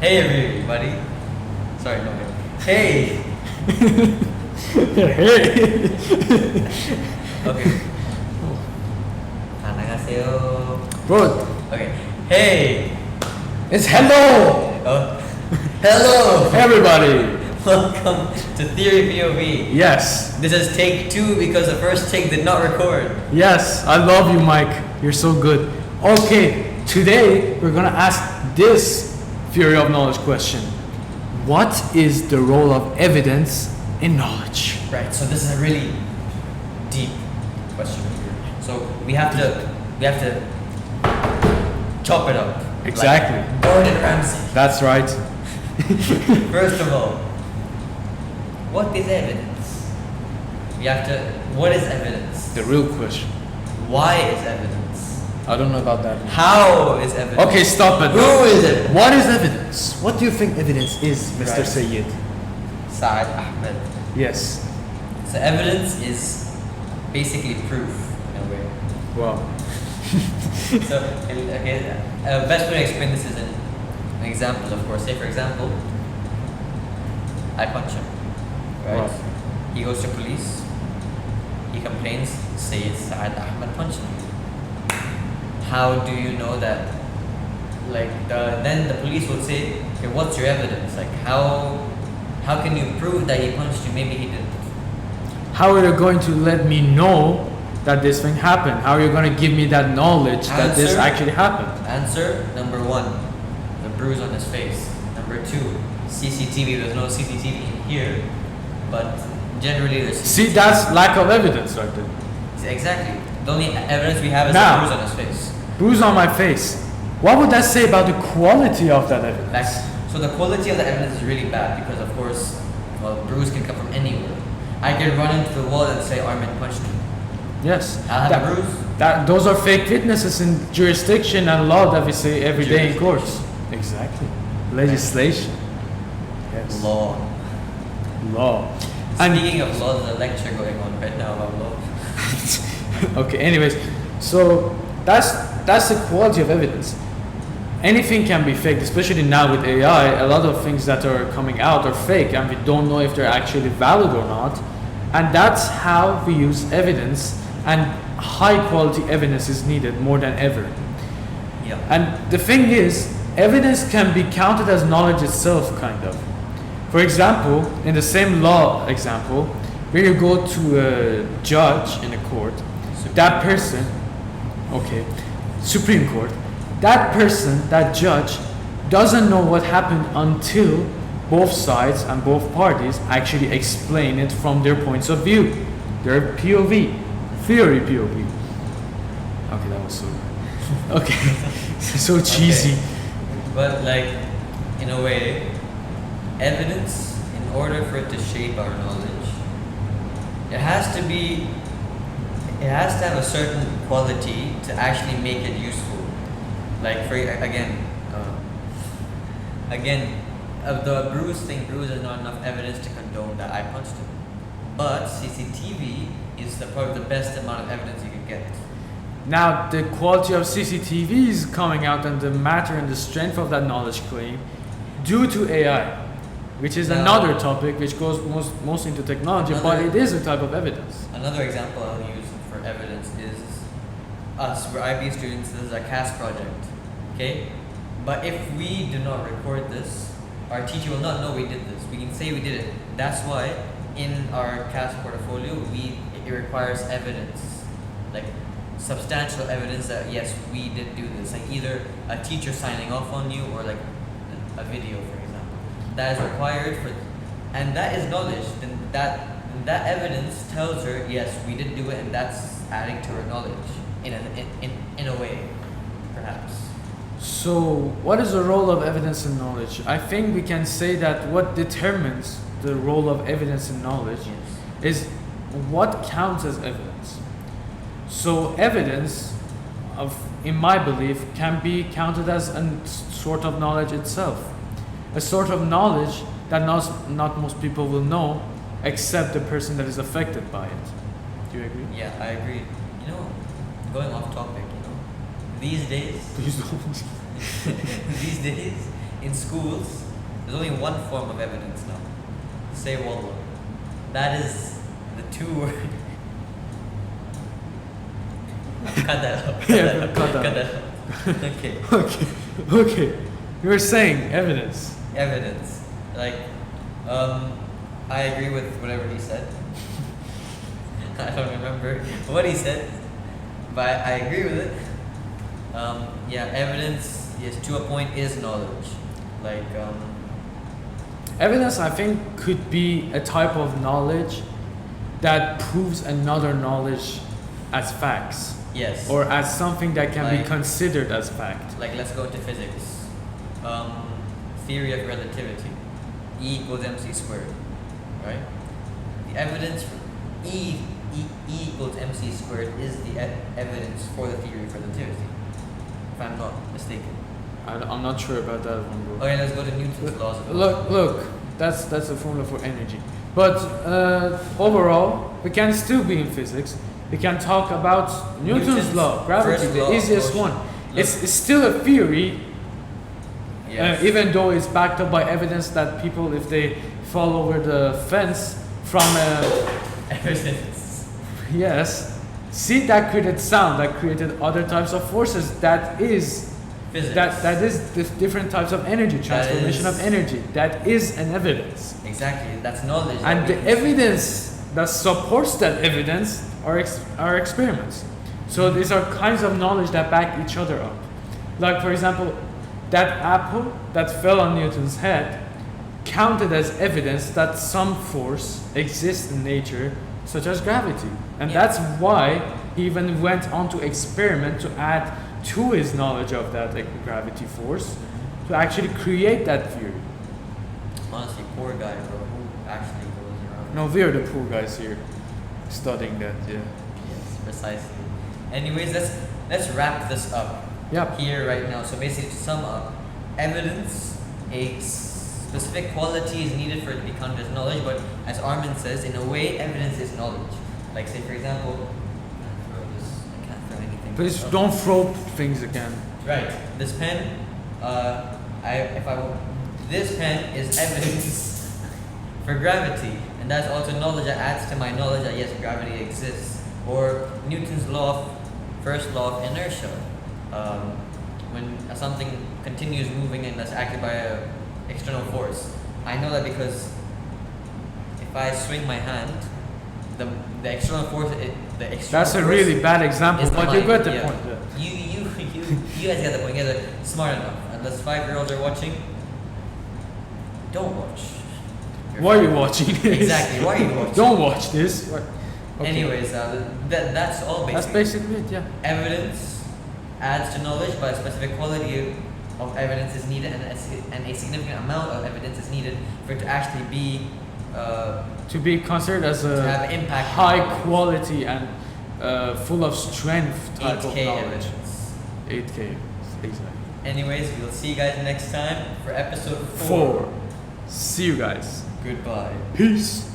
Hey everybody. Sorry, no wait. Hey. Hey. Okay. 안녕하세요. Bro, Okay. Hey. it's hello. Oh. Hello. Everybody. Welcome to Theory POV. Yes. This is take 2 because the first take did not record. Yes. I love you, Mike. You're so good. Okay. Today we're gonna ask this theory of knowledge question. What is the role of evidence in knowledge? Right. So this is a really deep question. So we have to chop it up. Exactly. Like Gordon Ramsay. That's right. First of all, what is evidence? What is evidence? The real question. Why is evidence? I don't know about that. How is evidence? Okay, stop it. Who is it? What is evidence? What do you think evidence is, Mr. Right. Sayyid? Saad Ahmed. Yes. So evidence is basically proof in a way. Wow. So, okay, best way to explain this is an example, of course. Say, for example, I punch him, right? Wow. He goes to police. He complains. Sayyid Saad Ahmed punched him. How do you know that? Then the police will say, okay, what's your evidence? Like, how can you prove that he punched you? Maybe he didn't. How are you going to let me know that this thing happened? How are you going to give me that knowledge that this Answer. actually happened? Answer number 1, the bruise on his face. Number 2, CCTV. There's no CCTV in here, but generally there's. See, that's lack of evidence right there. Exactly. The only evidence we have is Now. the bruise on his face. Bruise on my face. What would that say about the quality of that evidence? So the quality of the evidence is really bad because, of course, well, bruise can come from anywhere. I can run into the wall and say Armin punched me. Yes. I'll have a bruise. Those are fake witnesses in jurisdiction and law that we say every day in courts. Exactly. Legislation. Yes. Law. Law. Speaking of law, there's a lecture going on right now about law. Okay, anyways, so that's the quality of evidence. Anything can be faked, especially now with AI. A lot of things that are coming out are fake and we don't know if they're actually valid or not. And that's how we use evidence, and high quality evidence is needed more than ever. Yeah. And the thing is, evidence can be counted as knowledge itself, kind of. For example, in the same law example, where you go to a judge in a court, that person, okay, Supreme Court, that person, that judge, doesn't know what happened until both sides and both parties actually explain it from their points of view, their POV, theory POV. Okay, that was so bad. Okay, so cheesy. Okay. But in a way, evidence, in order for it to shape our knowledge, it has to have a certain quality to actually make it useful. The bruise thing, bruise is not enough evidence to condone that I punched him. But CCTV is probably the best amount of evidence you can get. Now, the quality of CCTV is coming out, and the matter and the strength of that knowledge claim due to AI, which is another topic which goes most into technology, but it is a type of evidence. Another example I'll use for evidence is us. We're IB students. This is a CAS project, okay? But if we do not record this, our teacher will not know we did this. We can say we did it. That's why in our CAS portfolio, it requires evidence, like substantial evidence that yes, we did do this. Like either a teacher signing off on you or like a video, for example. That is required and that is knowledge. Then that evidence tells her yes, we did do it, and that's adding to her knowledge in a way, perhaps. So, what is the role of evidence in knowledge? I think we can say that what determines the role of evidence in knowledge is what counts as evidence. So, evidence, in my belief, can be counted as a sort of knowledge itself. A sort of knowledge that not most people will know, except the person that is affected by it. Do you agree? Yeah, I agree. Going off topic, these days, Please don't. these days, in schools, there's only one form of evidence now. Say wallah. That is the two word. Cut that out. Cut that out. Okay. Okay. You were saying evidence. Evidence. Like, I agree with whatever he said. I don't remember what he said, but I agree with it. Yeah, evidence, yes, to a point is knowledge. Like, Evidence, I think, could be a type of knowledge that proves another knowledge as facts, yes. or as something that can be Like- considered as fact. Like, let's go into physics. Theory of relativity. E equals mc squared, right? The evidence for E equals mc squared is the evidence for the theory of relativity, if I'm not mistaken. I'm not sure about that one, bro. Okay, let's go to Newton's laws of motion. Look, that's a formula for energy. But overall, we can still be in physics. We can talk about Newton's law, gravity, first the law of easiest motion. one. It's still a theory, Yes. even though it's backed up by evidence that people, if they fall over the fence from Evidence. yes, see, that created sound, that created other types of forces. That is Physics. that is different types of energy, transformation is- of energy. That is an evidence. Exactly. That's knowledge. And that the we- evidence that supports that evidence are experiments. So these are kinds of knowledge that back each other up. Like, for example, that apple that fell on Newton's head counted as evidence that some force exists in nature, such as gravity. And Yeah. that's why he even went on to experiment to add to his knowledge of that gravity force to actually create that theory. Honestly, poor guy, bro, who actually goes around. No, we're the poor guys here studying that, yeah. Yes, precisely. Anyways, let's wrap this up Yep. here right now. So basically, to sum up, evidence, a specific quality is needed for it to be counted as knowledge. But as Armin says, in a way, evidence is knowledge. Like, say for example, I can't throw anything. Please Oh. don't throw things again. Right. This pen, this pen is evidence for gravity, and that's also knowledge that adds to my knowledge that yes, gravity exists. Or Newton's first law of inertia. When something continues moving and that's acted by an external force, I know that because if I swing my hand, the external force, the external That's a force really bad example, is the but you mind, got the yeah. point. Yeah. You guys get the point. You guys are smart enough. Unless 5-year-olds are watching, don't watch. Why are you watching this? Exactly. Why are you watching? Don't watch this. Okay. Anyways, that's all basically. That's basically it, yeah. Evidence adds to knowledge, but a specific quality of evidence is needed, and a significant amount of evidence is needed for it to actually be To be considered as to a have impact. high quality and full of strength type of 8K knowledge. evidence. 8K, exactly. Anyways, we'll see you guys next time for episode 4. 4. See you guys. Goodbye. Peace.